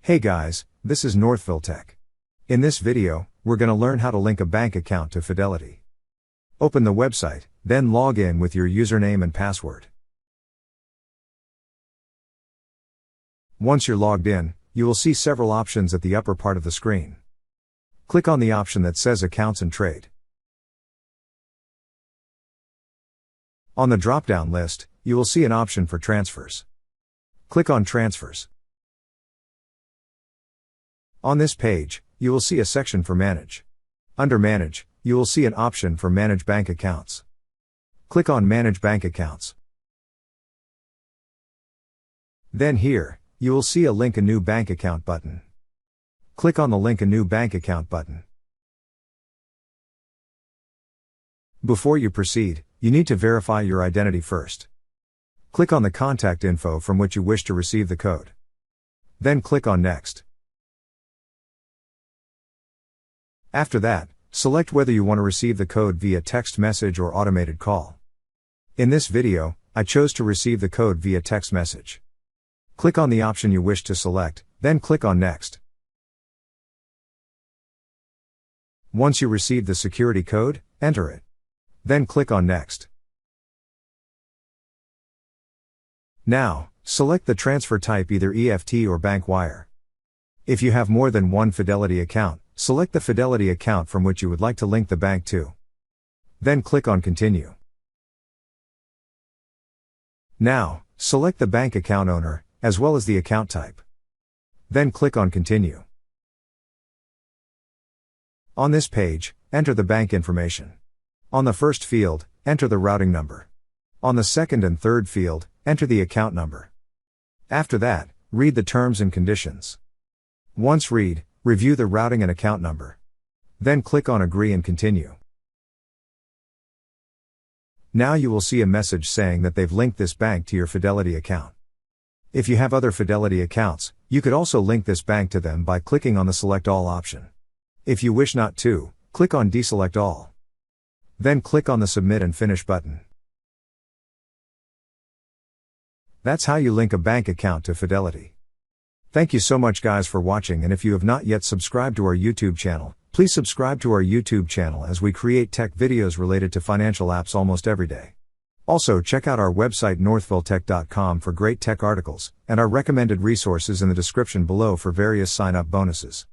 Hey guys, this is Northville Tech. In this video, we're going to learn how to link a bank account to Fidelity. Open the website, then log in with your username and password. Once you're logged in, you will see several options at the upper part of the screen. Click on the option that says Accounts and Trade. On the drop-down list, you will see an option for Transfers. Click on Transfers. On this page, you will see a section for Manage. Under Manage, you will see an option for Manage Bank Accounts. Click on Manage Bank Accounts. Then here, you will see a Link a New Bank Account button. Click on the Link a New Bank Account button. Before you proceed, you need to verify your identity first. Click on the contact info from which you wish to receive the code. Then click on Next. After that, select whether you want to receive the code via text message or automated call. In this video, I chose to receive the code via text message. Click on the option you wish to select, then click on Next. Once you receive the security code, enter it. Then click on Next. Now, select the transfer type, either EFT or bank wire. If you have more than one Fidelity account, select the Fidelity account from which you would like to link the bank to. Then click on Continue. Now, select the bank account owner, as well as the account type. Then click on Continue. On this page, enter the bank information. On the first field, enter the routing number. On the second and third field, enter the account number. After that, read the terms and conditions. Once read, review the routing and account number. Then click on Agree and Continue. Now you will see a message saying that they've linked this bank to your Fidelity account. If you have other Fidelity accounts, you could also link this bank to them by clicking on the Select All option. If you wish not to, click on Deselect All. Then click on the Submit and Finish button. That's how you link a bank account to Fidelity. Thank you so much guys for watching, and if you have not yet subscribed to our YouTube channel, please subscribe to our YouTube channel as we create tech videos related to financial apps almost every day. Also check out our website northvilletech.com for great tech articles, and our recommended resources in the description below for various sign-up bonuses.